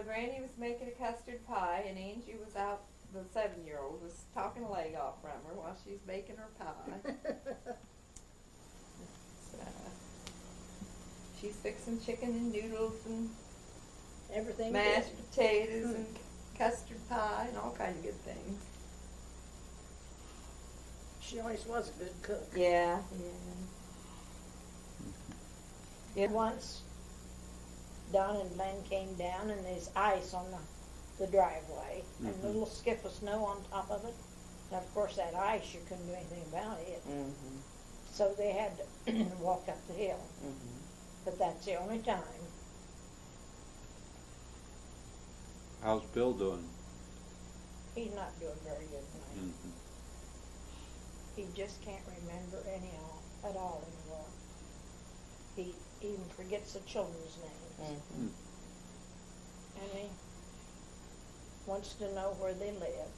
Granny was making a custard pie, and Angie was out, the 7-year-old was talking a leg off from her while she's making her pie. So, she's fixing chicken and noodles and Everything mashed good. potatoes and custard pie and all kinds of good things. She always was a good cook. Yeah, yeah. Once, Don and Glenn came down and there's ice on the driveway and a little skip of snow on top of it. And of course that ice, you couldn't do anything about it. Mm-hmm. So they had to walk up the hill. Mm-hmm. But that's the only time. How's Bill doing? He's not doing very good tonight. Mm-hmm. He just can't remember at all anymore. He even forgets the children's names. Mm-hmm. And he wants to know where they live.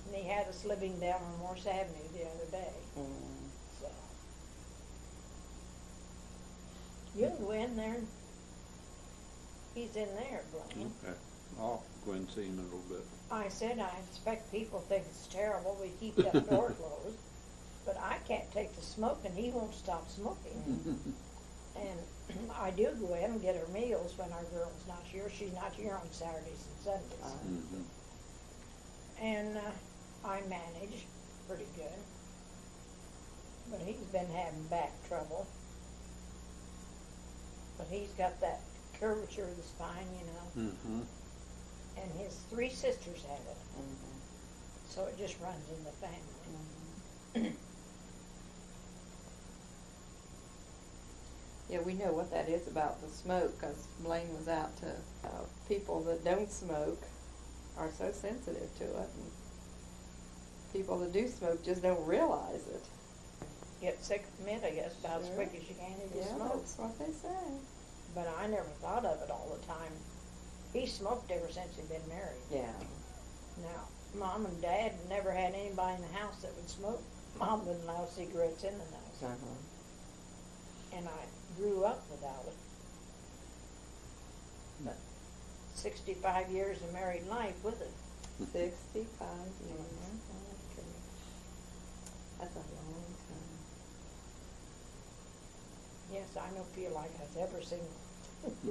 And he had us living down on Morse Avenue the other day. Mm-hmm. So you can go in there. He's in there, Blaine. Okay. I'll go and see him in a little bit. I said I expect people think it's terrible we keep that door closed, but I can't take the smoke and he won't stop smoking. And I do go in and get her meals when our girl's not here. She's not here on Saturdays and Sundays. Mm-hmm. And I manage pretty good. But he's been having back trouble. But he's got that curvature of the spine, you know. Mm-hmm. And his 3 sisters have it. Mm-hmm. So it just runs in the family. Yeah, we know what that is about the smoke, because Blaine was out to people that don't smoke are so sensitive to it, and people that do smoke just don't realize it. Get sick from it, I guess, about as Sure. quick as you can if you Yeah, smoke. that's what they say. But I never thought of it all the time. He smoked ever since he'd been married. Yeah. Now, Mom and Dad never had anybody in the house that would smoke. Mom wouldn't allow cigarettes in the house. Uh-huh. And I grew up without it. But 65 years of married life with it. 65 years. Okay. That's a long time. Yes, I don't feel like I've ever seen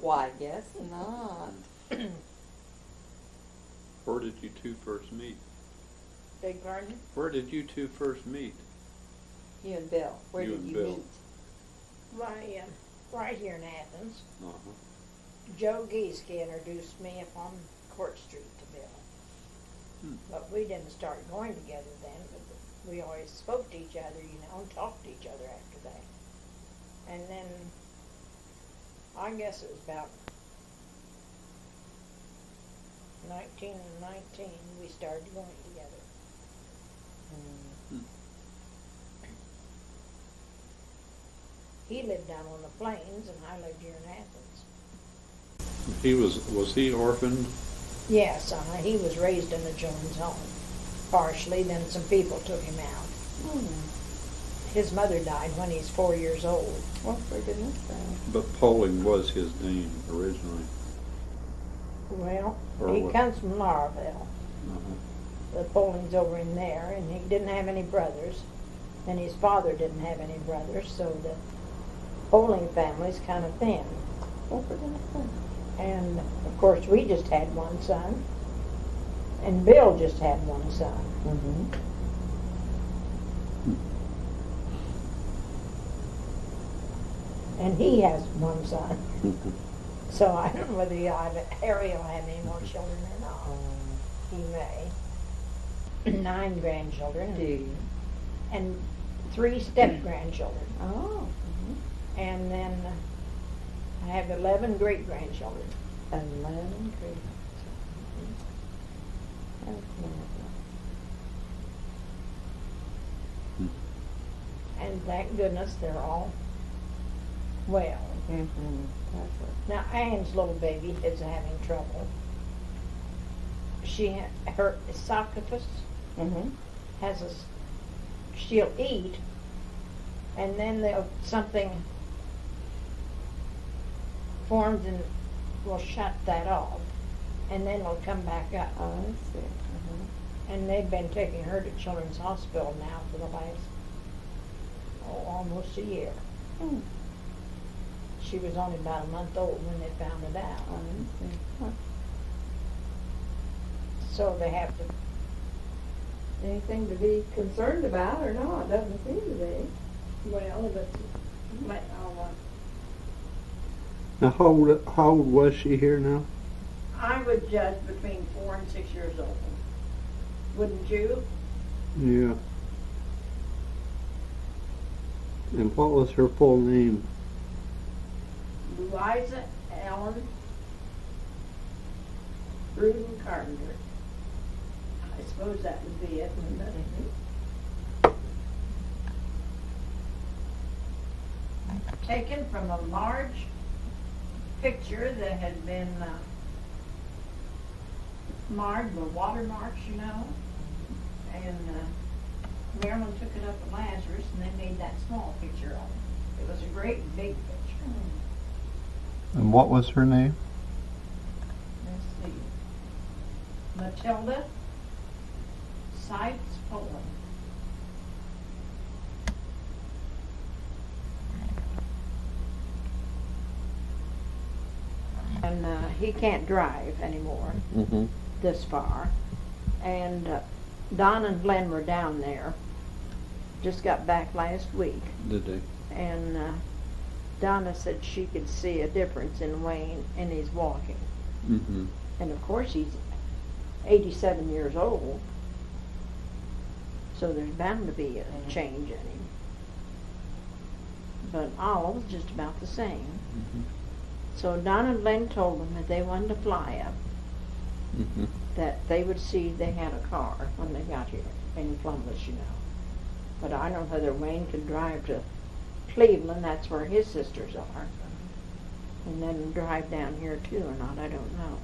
Why, guess not. Where did you two first meet? Big pardon? Where did you two first meet? You and Bill, where You did and you Bill. meet? Why, right here in Athens. Uh-huh. Joe Gieske introduced me up on Court Street to Bill. Hmm. But we didn't start going together then, but we always spoke to each other, you know, and talked to each other after that. And then, I guess it was about 1919 we started going together. Mm. Hmm. He lived down on the plains and I lived here in Athens. Was he orphaned? Yes, he was raised in a Jones home, partially, then some people took him out. His mother died when he was 4 years old. Well, for goodness sake. But Poling was his name originally. Well, Or he what? comes from Lauraville. Uh-huh. The Poling's over in there, and he didn't have any brothers, and his father didn't have any brothers, so the Poling family's kind of thin. Well, for goodness sake. And, of course, we just had one son, and Bill just had one son. Mm-hmm. And he has one son. So I don't know whether Harry will have any more children or not. He may. 9 grandchildren. Do you? And 3 step-grandchildren. Oh. And then I have 11 great-grandchildren. 11 great. That's And thank goodness they're all well. Mm-hmm. That's it. Now, Anne's little baby is having trouble. Her esophagus Mm-hmm. has she'll eat, and then something forms will shut that off, and then it'll come back up. Oh, I see. Uh-huh. And they've been taking her to Children's Hospital now for the last, almost a year. Hmm. She was only about a month old when they found it out. Oh, I see. Huh. So they have to, Anything to be concerned about or not? Doesn't seem to be. well, but Now, how old was she here now? I would judge between 4 and 6 years old. Wouldn't you? Yeah. And what was her full name? Liza Ellen Rudin Carpenter. I suppose that would be it, wouldn't it? Taken from a large picture that had been marred with watermarks, you know. And Marilyn took it up to Lazarus and they made that small picture of it. It was a great big picture. And what was her name? Let's see. Matilda Sykes Poland. And he can't drive anymore Mm-hmm. this far. And Don and Glenn were down there. Just got back last week. Did they? And Donna said she could see a difference in Wayne and his walking. Mm-hmm. And of course he's 87 years old, so there's bound to be a change in him. But Olive's just about the same. Mm-hmm. So Donna and Glenn told them that they wanted to fly up, Mm-hmm. that they would see they had a car when they got here in Columbus, you know. But I don't know whether Wayne could drive to Cleveland, that's where his sisters are, and then drive down here too or not, I don't know.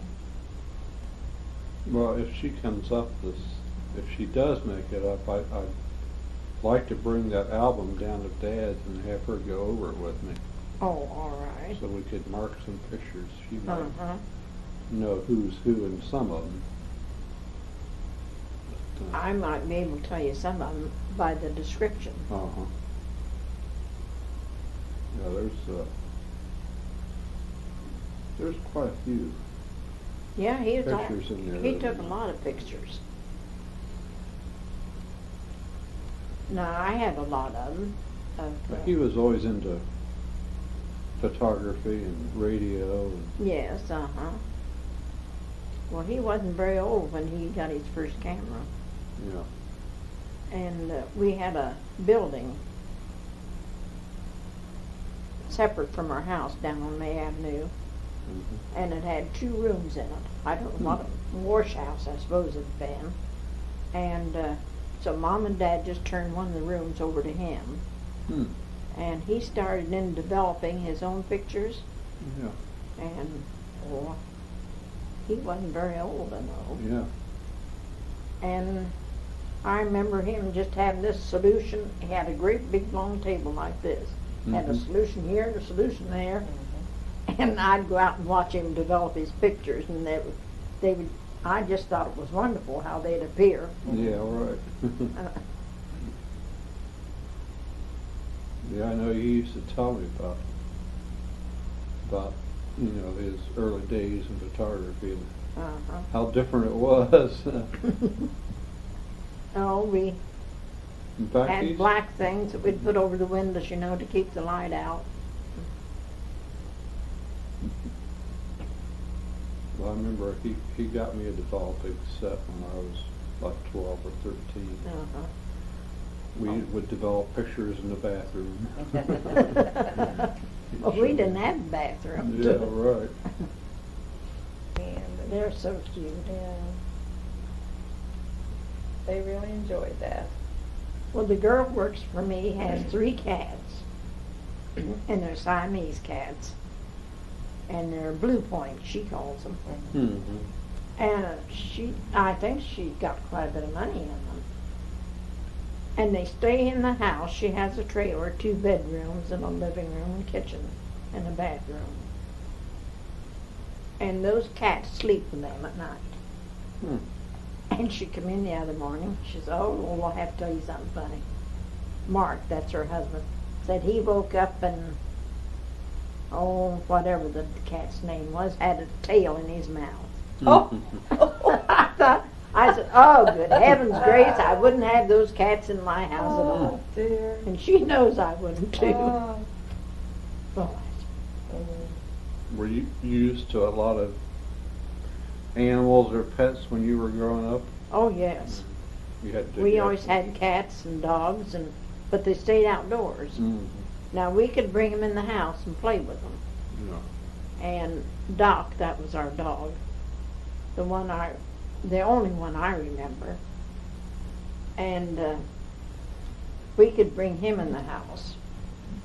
Well, if she comes up if she does make it up, I'd like to bring that album down to Dad's and have her go over it with me, Oh, all right. so we could mark some pictures. She might Uh-huh. know who's who in some of them. But, I might be able to tell you some of them by the description. uh-huh. Yeah, there's quite a few. Yeah, he was Pictures in there he that took a we- lot of pictures. Now, I have a lot of them. He was always into photography and radio. And, Yes, uh-huh. Well, he wasn't very old when he got his first camera. yeah. And we had a building separate from our house down on May Avenue, Mm-hmm. and it had 2 rooms in it. I don't know what, a wash house, I suppose it'd been. And so Mom and Dad just turned one of the rooms over to him, Hmm. and he started in developing his own pictures, Yeah. and he wasn't very old, I know. Yeah. And I remember him just having this solution. He had a great big long table like this. Had a Mhm. solution here and a solution there. And I'd go out and watch him develop his pictures, and they would, I just thought it was wonderful how they'd appear. Yeah, right. Yeah, I know you used to tell me about his early days in photography and Uh-huh. how different it was. Oh, we In fact, had he's, black things that we'd put over the windows, to keep the light out. well, I remember he got me a developing set when I was like 12 or 13. Uh-huh. We would develop pictures in the bathroom. Well, we didn't have a bathroom. Yeah, right. And They're so cute. yeah, they really enjoyed that. Well, the girl works for me, has 3 cats, and they're Siamese cats, and they're Blue Point, she calls them. Mm-hmm. And I think she got quite a bit of money in them. And they stay in the house. She has a trailer, 2 bedrooms, and a living room and kitchen, and a bathroom. And those cats sleep with them at night. Hmm. And she come in the other morning, she says, oh, well, I'll have to tell you something funny. Mark, that's her husband, said he woke up and, oh, whatever the cat's name was, had a tail in his mouth. Oh. I said, oh, good heavens grace, I wouldn't have those cats in my house at Oh, all. dear. And she knows I wouldn't too. Oh. Boy. Were you used to a lot of animals or pets when you were growing up? Oh, yes. You had to We always had cats and dogs, but they stayed outdoors. Mm-hmm. Now, we could bring them in the house and play with them. Yeah. And Doc, that was our dog, the only one I remember. And we could bring him in the house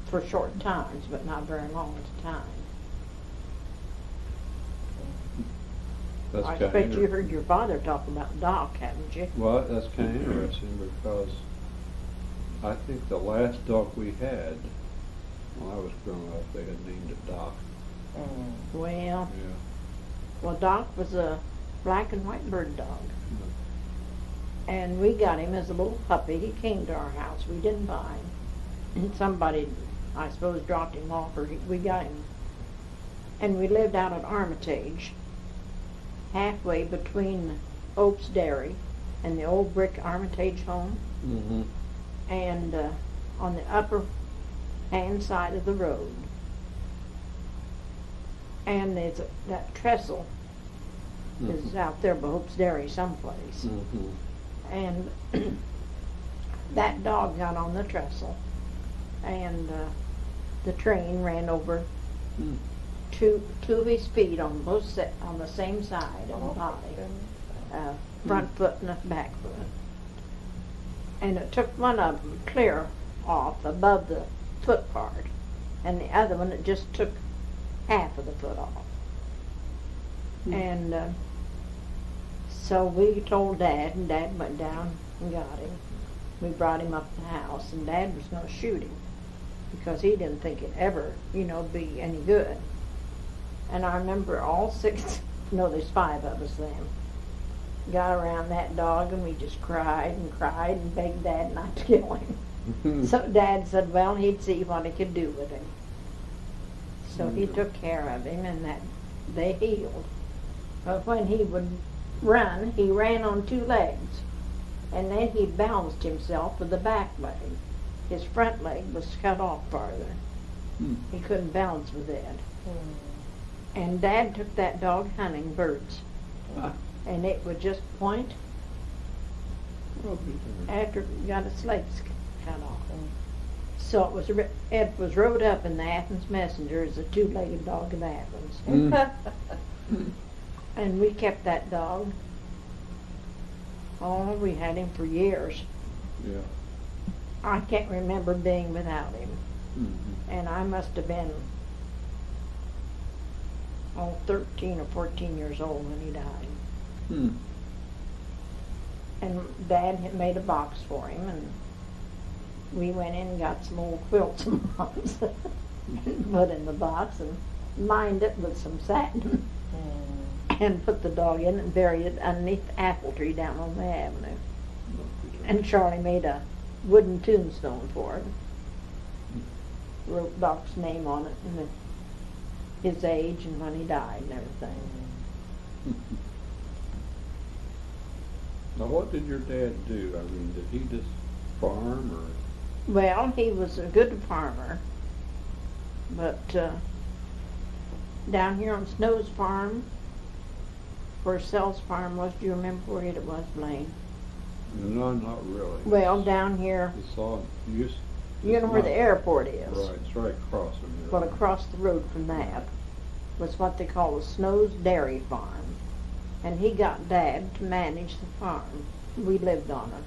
for short times, but not very long at a time. That's I kinda expect you heard your father talk about Doc, haven't you? Well, that's kind of interesting because I think the last dog we had when I was growing up, they had named it Doc. Well, Yeah. well, Doc was a black and white bird dog. And we got him as a little puppy. He came to our house. We didn't buy him. And somebody, I suppose, dropped him off, or we got him. And we lived out at Armitage, halfway between Oaks Dairy and the old brick Armitage home. Mm-hmm. And on the upper hand side of the road. And there's that trestle is out there by Oaks Dairy someplace. Mm-hmm. And that dog got on the trestle, and the train ran over two of his feet on on the same side of the body, front foot and a back foot. And it took one of them clear off above the foot part, and the other one, it just took half of the foot off. And so we told Dad, and Dad went down and got him. We brought him up to the house, and Dad was going to shoot him because he didn't think it'd ever, be any good. And I remember all six, there's 5 of us then, got around that dog, and we just cried and begged Dad not to kill him. So Dad said, well, he'd see what he could do with him. So he took care of him, and that they healed. But when he would run, he ran on 2 legs, and then he balanced himself with the back leg. His front leg was cut off farther. He couldn't balance with that. And Dad took that dog hunting birds, and it would just point after it got its legs cut off. So it was wrote up in the Athens Messenger as a 2-legged dog of Athens. And we kept that dog. Oh, we had him for years. Yeah. I can't remember being without him. And I must have been 13 or 14 years old when he died. And Dad had made a box for him, and we went in and got some old quilts and moms and put in the box and lined it with some satin. And put the dog in and buried it underneath the apple tree down on the avenue. And Charlie made a wooden tombstone for it. Wrote Doc's name on it and his age and when he died and everything. Now, what did your dad do? I mean, did he just farm or? Well, he was a good farmer, but down here on Snow's farm, where Sell's farm was, do you remember where it was, Blaine? No, not really. Well, down here, you know where the airport is. Right, it's right across from there. Well, across the road from that was what they call the Snow's Dairy Farm. And he got Dad to manage the farm. We lived on it.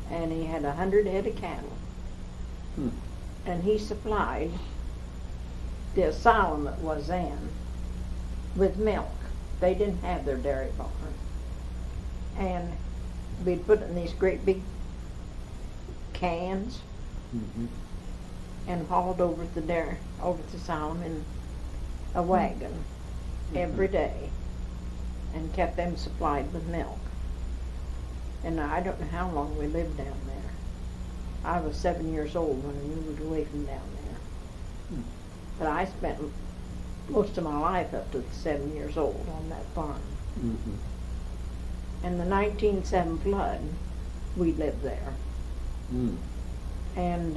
And he had 100 head of cattle. And he supplied the asylum that was in with milk. They didn't have their dairy barn. And we'd put it in these great big cans and hauled over to the asylum in a wagon. every day and kept them supplied with milk. And I don't know how long we lived down there. I was 7 years old when we moved away from down there. But I spent most of my life up to 7 years old on that farm. Mhm. And the 1907 flood, we lived there. Mm. And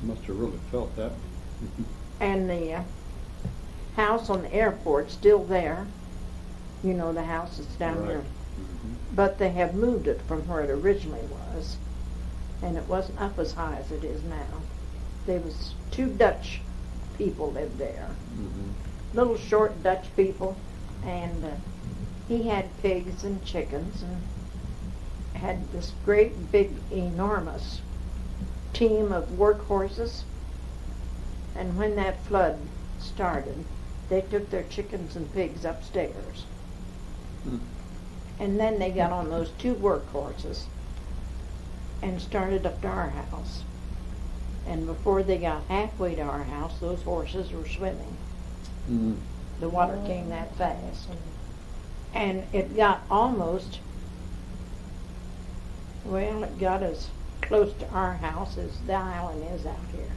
Must have really felt that. and the house on the airport's still there. You know, the house that's down Right. here. Mhm. But they have moved it from where it originally was. And it wasn't up as high as it is now. There was 2 Dutch people lived there. Mhm. Little short Dutch people. And he had pigs and chickens and had this great big enormous team of work horses. And when that flood started, they took their chickens and pigs upstairs. Mm. And then they got on those 2 work horses and started up to our house. And before they got halfway to our house, those horses were swimming. Mm. The water came that fast. And it got almost, well, it got as close to our house as the island is out here,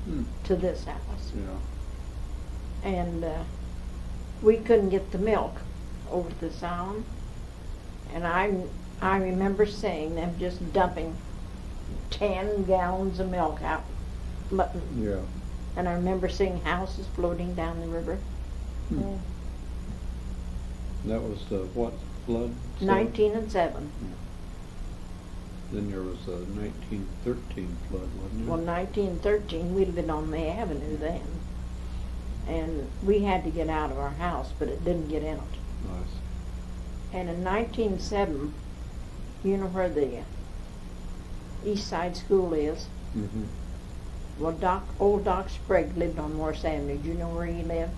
Mm. to this house. Yeah. And we couldn't get the milk over this island. And I remember seeing them just dumping 10 gallons of milk out. Yeah. And I remember seeing houses floating down the river. Mm. That was the what flood? 1907. Then there was a 1913 flood, wasn't Well, there? 1913, we lived on the avenue then. And we had to get out of our house, but it didn't get in it. Nice. And in 1907, you know where the East Side School is? Mhm. Well, old Doc Sprague lived on Morse Avenue. Do you know where he lived?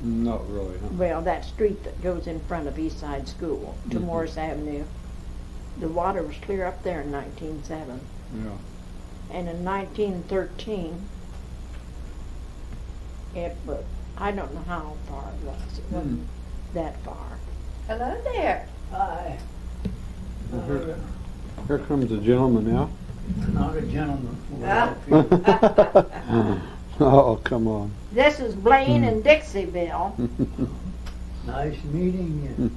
Not really, huh? Well, that street that goes in front of East Side School to Mhm. Morse Avenue. The water was clear up there in 1907. Yeah. And in 1913, it was, I don't know how far it was. It wasn't that far. Hello there. Hi. Here comes a gentleman now. Not a gentleman. Oh, come on. This is Blaine and Dixie-Bill. Nice meeting you.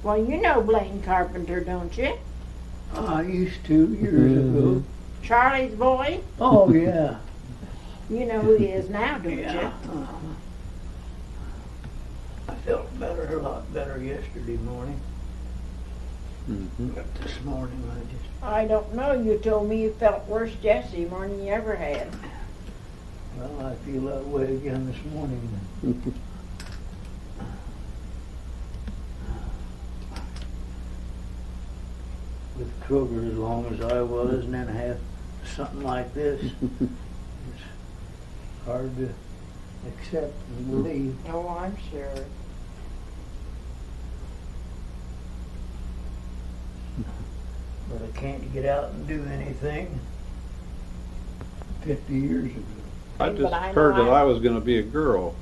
Well, you know Blaine Carpenter, don't you? I used to years ago. Charlie's boy. Oh, yeah. You know who he is now, don't Yeah. you? I felt better, a lot better yesterday morning. Mhm. But this morning I don't know. You told me you felt worse yesterday more than you ever had. well, I feel that way again this morning. With Kroger as long as I was, and then have something like this, it's hard to accept and believe. Oh, I'm sure. But I can't get out and do anything. 50 years ago. I But just I know heard that I- I was going to be a girl.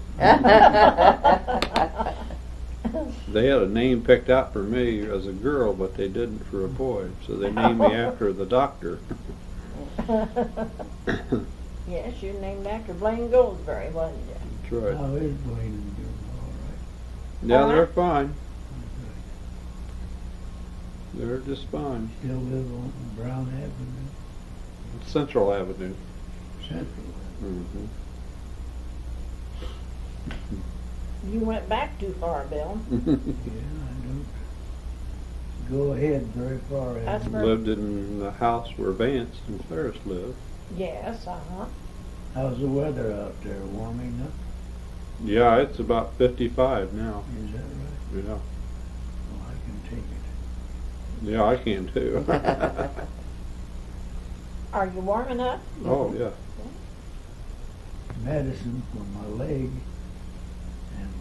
They had a name picked out for me as a girl, but they didn't for a boy. So they named me after the doctor. Yes, you're named after Blaine Goldsberry, wasn't you? That's right. How is Blaine and Joe? All Yeah, Uh-huh. they're fine. right. They're just fine. Still live on Brown Avenue, Central Avenue. Central. Mm-hmm. You went back too far, Bill. Yeah, I don't go ahead very far. That's Avenue. right. Lived in the house where Vance and Ferris lived. Yes, uh-huh. How's the weather out there? Warming up? Yeah, it's about 55 now. Is that right? Yeah. Well, I can take it. Yeah, I can too. Are you warm enough? Oh, yeah. Medicine for my leg and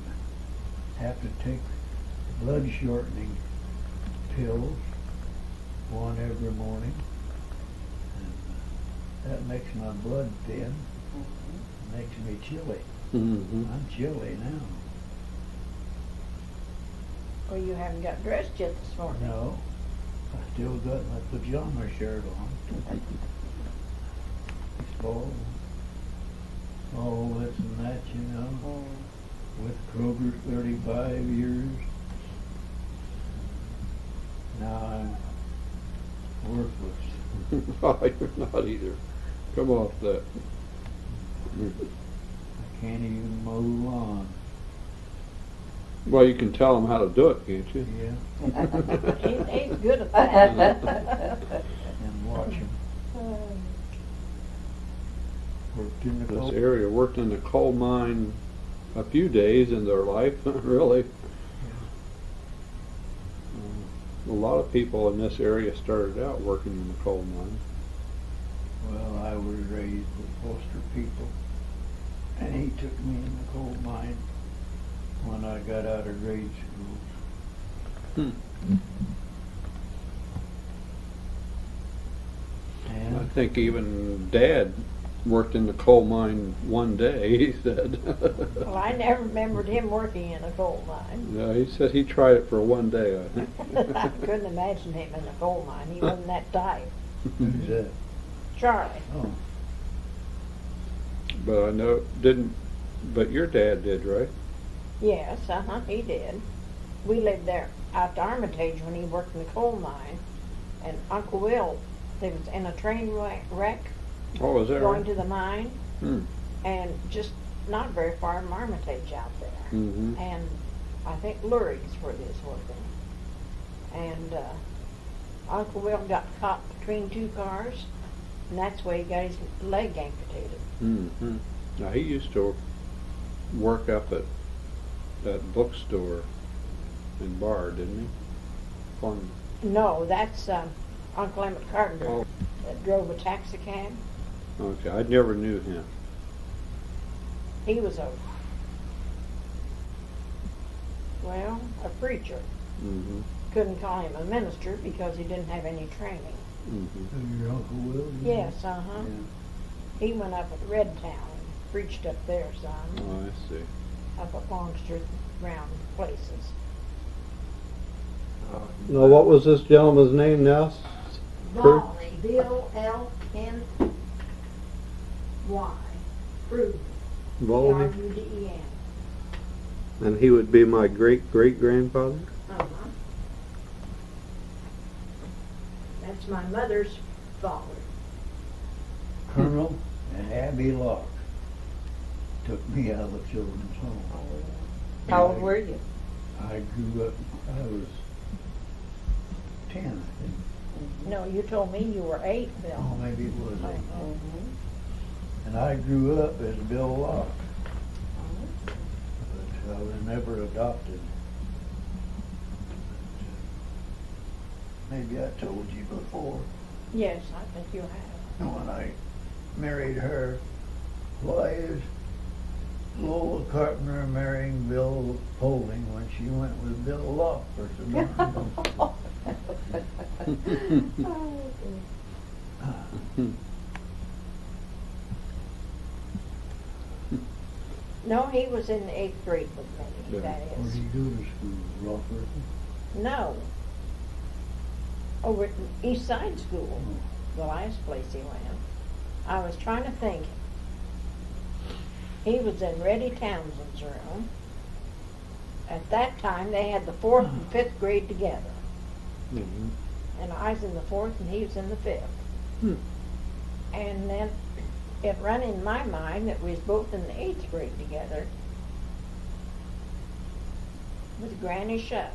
have to take blood shortening pills, one every morning. And that makes my blood thin, makes me chilly. Mm-hmm. I'm chilly now. Well, you haven't got dressed yet this morning. No, I still got my pajama shirt on. Baseball, all this and that, you know. With Kroger 35 years. Now I'm worthless. Oh, you're not either. Come off that. I can't even mow lawn. Well, you can tell them how to do it, can't you? Yeah, He's good at that. and watch 'em. Worked in the This coal. area worked in the coal mine a few days in their life, really. A lot of people in this area started out working in the coal mine. Well, I was raised with foster people, and he took me in the coal mine when I got out of grade school. I And think even Dad worked in the coal mine one day, he said. Well, I never remembered him working in a coal mine. Yeah, he said he tried it for one day, I think. I couldn't imagine him in a coal mine. He wasn't that type. who's that? Charlie. Oh, But I know, but your dad did, right? Yes, he did. We lived there out to Armitage when he worked in the coal mine. And Uncle Will, they was in a train wreck Oh, was that going right? to the mine, Hmm. and just not very far from Armitage out there. Mm-hmm. And I think Lurie's where they was working. And Uncle Will got caught between two cars, and that's why he got his leg amputated. Mm-hmm. Now, he used to work up at that bookstore in Bar, didn't he? Fun. No, that's Uncle Emmett Carpenter Oh, that drove a taxi cab. okay. I never knew him. He was a preacher. Mm-hmm. Couldn't call him a minister because he didn't have any training. Mm-hmm. your Uncle Will? Yes, Yeah. He went up at Red Town and preached up there some, Oh, I see. up at Longster, round places. Now, what was this gentleman's name now? Kurt? Bill L-N-Y. Pruden. Volney? P-R-U-D-E-N. And he would be my great-great-grandfather? Uh-huh. That's my mother's father. Colonel and Abby Locke took me out of the children's home. How old were you? I grew up, I was 10, I think. No, you told me you were 8, Oh, Bill. maybe it was 8. Mm-hmm. And I grew up as Bill Locke, but I was never adopted. Maybe I told you before, Yes, I think you have. when I married her, why is Lola Carpenter marrying Bill Poling when she went with Bill Locke for some No, he was in the 8th grade with me, Yeah. that Where is. did you go to school, Rockford? No. Over at East Side School, the last place he went. I was trying to think. He was in Reddy Townsend's room. At that time, they had the 4th and 5th grade together. Mm-hmm. And I was in the 4th and he was in the 5th. Hmm. And then it run in my mind that we was both in the 8th grade together with Granny Shutt.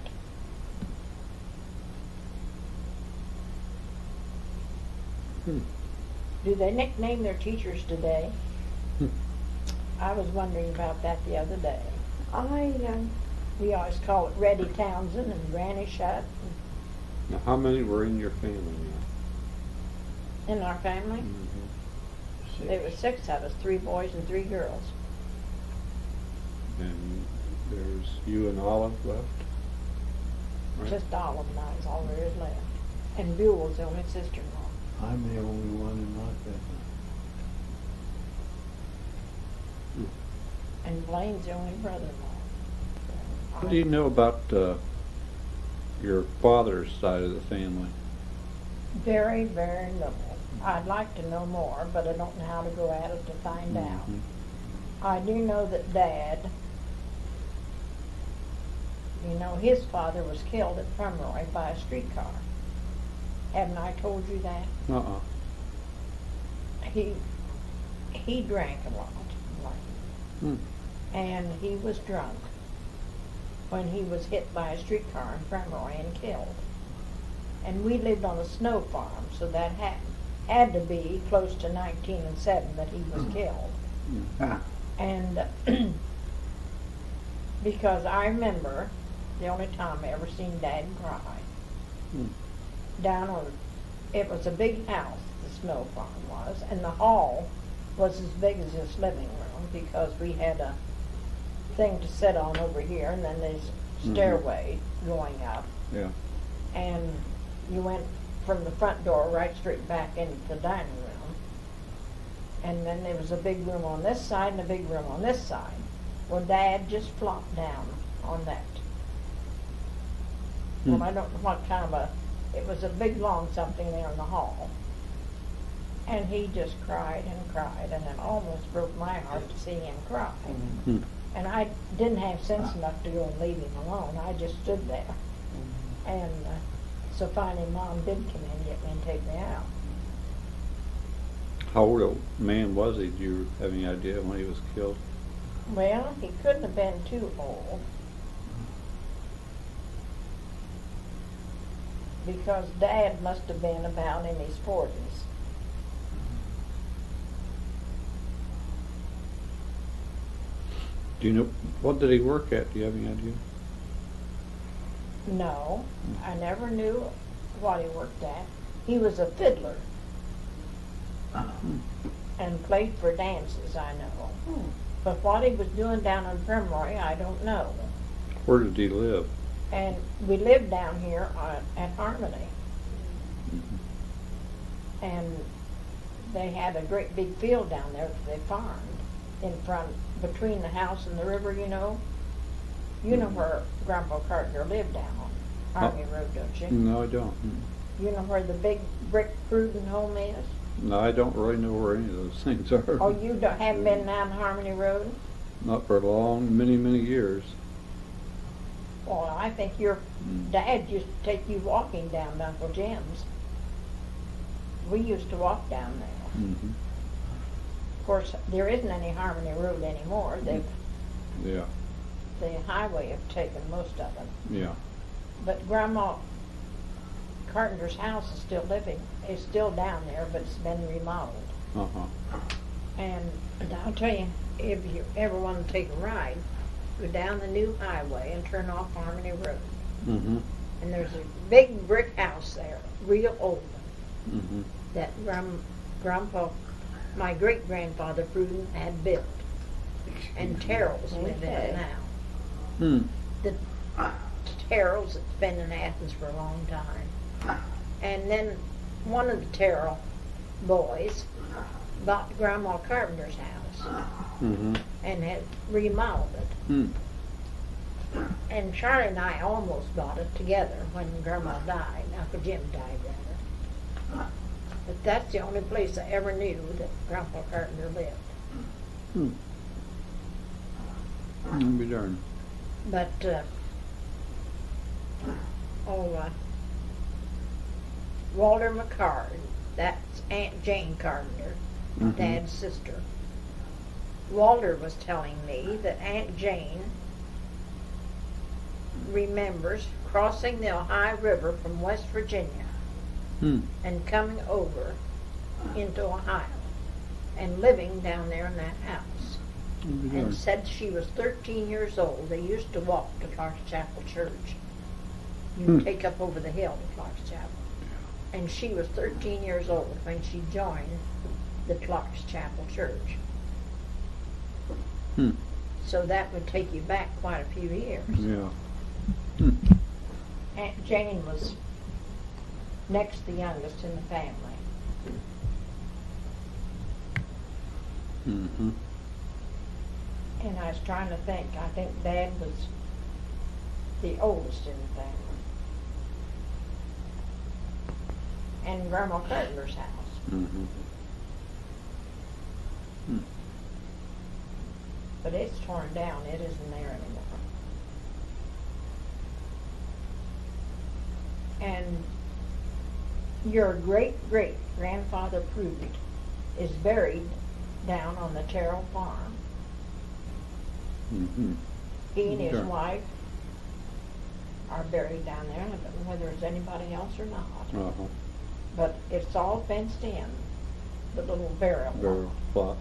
Hmm. Do they nickname their teachers today? Hmm. I was wondering about that the other day. I, We always call it Reddy Townsend and Granny Shutt Now, how many were in your family now? in our family. Mm-hmm. There was 6 of us, 3 boys and 3 girls. And there's you and Olive left? Right. Just Olive and I is all there is left. And Buell's the only sister-in-law. I'm the only one in my family. And Blaine's the only brother-in-law. What do you know about your father's side of the family? Very, very little. I'd like to know more, but I don't know how to go at it to find out. Mhm. I do know that Dad, you know, his father was killed at Pomeroy by a streetcar. Haven't I told you that? Uh-uh. He drank a lot, like, Hmm. and he was drunk when he was hit by a streetcar in Pomeroy and killed. And we lived on a snow farm, so that had to be close to 1907 that he was killed. Mhm. And because I remember the only time I ever seen Dad cry, Hmm. down on, it was a big house, the snow farm was, and the hall was as big as this living room because we had a thing to sit on over here, and then there's stairway going up, Yeah. and you went from the front door right straight back into the dining room. And then there was a big room on this side and a big room on this side. Well, Dad just flopped down on that. Hmm. Well, I don't know what kind of it was a big long something there in the hall. And he just cried and cried, and it almost broke my heart to see him cry. Hmm. And I didn't have sense enough to go and leave him alone. I just stood there. And so finally Mom did come in and get me and take me out. How old a man was he? Do you have any idea when he was killed? Well, he couldn't have been too old. Because Dad must have been about in his 40s. Do you know, what did he work at? Do you have any idea? No, I never knew what he worked at. He was a fiddler and played for dances, I know. But what he was doing down in Pomeroy, I don't know. Where did he live? And we lived down here at Harmony. And they had a great big field down there that they farmed in front, between the house and the river, you know. You know where Grandpa Carter lived down on Harmony Road, don't you? No, I don't. You know where the big brick Cruden home is? No, I don't really know where any of those things are. Oh, you haven't been down Harmony Road? Not for a long, many, many years. Well, I think your dad used to take you walking down to Uncle Jim's. We used to walk down there. Mm-hmm. Of course, there isn't any Harmony Road anymore. Yeah, The highway have taken most of it. yeah. But Grandma Carpenter's house is still down there, but it's been remodeled. Uh-huh. And I'll tell you, if you ever want to take a ride, go down the new highway and turn off Harmony Road. Mm-hmm. And there's a big brick house there, real old one, Mm-hmm. that Grandpa, my great-grandfather Pruden had built. And Terrell's live in it now. Hmm. The Terrells that's been in Athens for a long time. And then one of the Terrell boys bought Grandma Carpenter's house Mm-hmm. and had remodeled it. Hmm. And Charlie and I almost bought it together when Grandma died. Uncle Jim died rather. But that's the only place I ever knew that Grandpa Carpenter lived. Hmm. I'll be darned. But Walter McCard, that's Aunt Jane Carpenter, Mhm. Dad's sister. Walter was telling me that Aunt Jane remembers crossing the Ohio River from West Virginia Hmm. and coming over into Ohio and living down there in that house. I'll be And darned. said she was 13 years old. They used to walk to Clark's Chapel Church. You Hmm. take up over the hill to Clark's Chapel. And she was 13 years old when she joined the Clark's Chapel Church. Hmm. So that would take you back quite a few years. Yeah. Hmm. Aunt Jane was next the youngest in the family. Mm-hmm. And I was trying to think. I think Dad was the oldest in the family. and Grandma Carter's house. Mm-hmm. Hmm. But it's torn down. It isn't there anymore. And your great-great-grandfather Pruitt is buried down on the Terrell farm. Mm-hmm. He and his Sure. wife are buried down there. I don't know whether there's anybody else or not. Uh-huh. But it's all fenced in, the little burial Very plot. plot.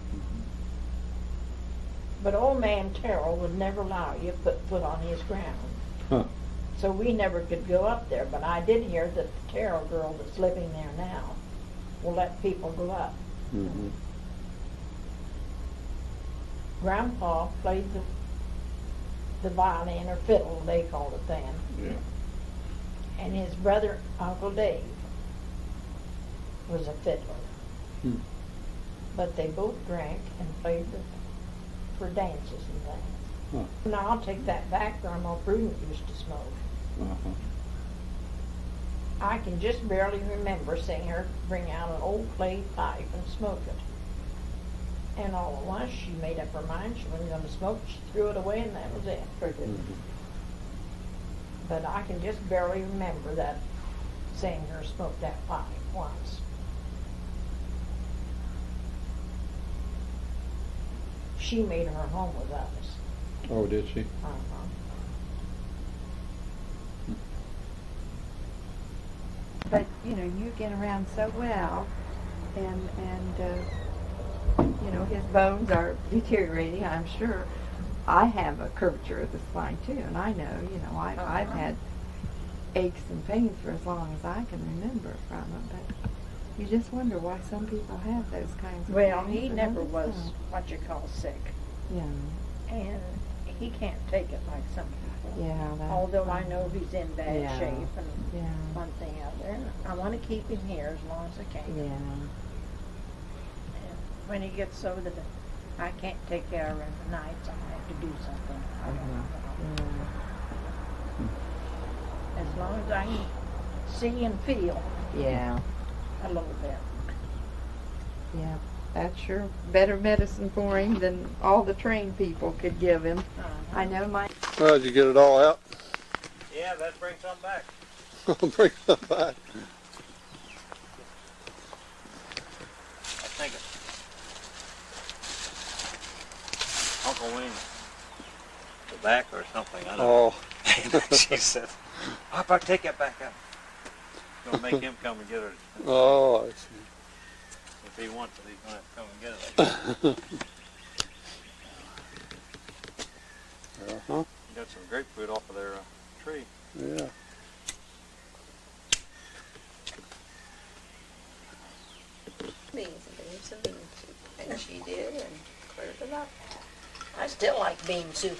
But old man Terrell would never allow you to put foot on his ground. Huh. So we never could go up there. But I did hear that the Terrell girl that's living there now will let people go up. Mm-hmm. Grandpa played the violin or fiddle, they called it then. Yeah. And his brother, Uncle Dave, was a fiddler. Hmm. But they both drank and played for dances and things. Huh. Now I'll take that back. Grandma Prudent used to smoke. Uh-huh. I can just barely remember seeing her bring out an old clay pipe and smoke it. And all at once she made up her mind she wasn't going to smoke. She threw it away and that was it. Mm-hmm. But I can just barely remember that, seeing her smoke that pipe once. She made her home with us. Oh, did she? Uh-huh. But, you know, you get around so well, and you know, his bones are deteriorating, I'm sure. I have a curvature of the spine, too, and I know, you know, I've had aches and pains for as long as I can remember from it, but you just wonder why some people have those kinds of Well, pains he and never others was don't. what you call sick. Yeah, And he can't take it like some people. yeah. That's Although I know he's in bad Yeah. shape and Yeah, one thing or other. And I want to keep him here as long as I can. yeah. And when he gets so that I can't take care of him at nights, I have to do something. I don't know. As long as I can see and feel Yeah, a little bit. yeah. That's sure better medicine for him than all the trained people could give him. I know my... Well, did you get it all out? Yeah, let's bring some back. Bring it back. I think Uncle Wayne, tobacco or something. I don't know. Oh. She said, "How about I take that back up? Gonna make him come and get it. Oh, I see. If he wants it, he's gonna have to come and get it. Uh-huh. He got some grapefruit off of their tree. Yeah. Beans and beans and bean soup. And she did and cleared it up. I still like bean soup.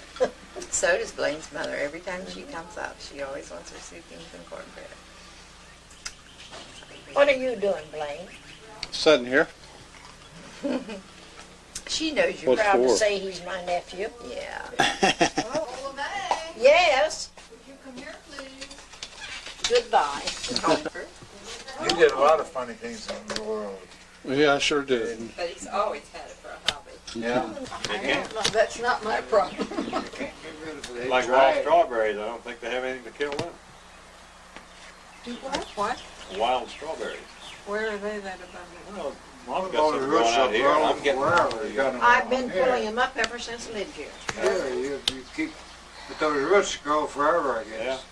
So does Blaine's mother. Every time she comes up, she always wants her soup, beans, and cornbread. What are you doing, Blaine? Sitting here. She knows you're What Proud to for? say he's my nephew. Yeah. Yes. Would you come here, please? Goodbye. Comfort. You did a lot of funny things in the world. Yeah, I sure did. But he's always had it for a hobby. Yeah. They can't, That's not my problem. You can't get rid of it. like wild strawberries, I don't think they have anything to kill them. What? Wild strawberries. Where are they that abundant? Well, Mom's got Oh, some the growing roots out will here. and grow I'm getting wherever. You got them I've on been here. pulling him up ever since I lived here. Yeah, you keep, but those roots grow forever, I guess.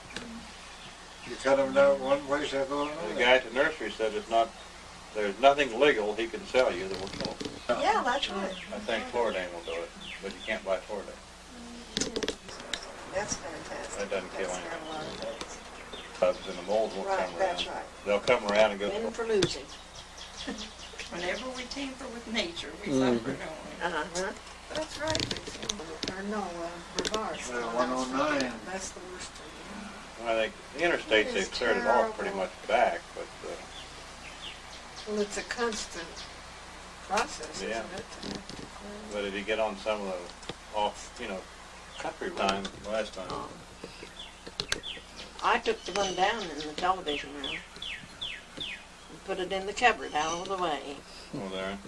You cut them down one place, they go The another. guy at the nursery said there's nothing legal he can sell you that will kill them. Yeah, that's right. I think Floridane will do it, but you can't buy Floridane. That's fantastic. That doesn't kill That's anything. got a lot of bugs. Bugs and the moles won't Right, come around. that's right. They'll come around and go, Win for losing. Whenever we tamper with nature, we Mhm. suffer, don't we? Uh-huh. That's right. Or no, reverse. Well, 109. That's the worst thing. I think the interstates, It they've is cleared it off pretty terrible. much back, but, Well, it's a constant process, isn't Yeah. it? but if you get on some of the country time, last time, I took the one down in the television room and put it in the cupboard out of the way. over there.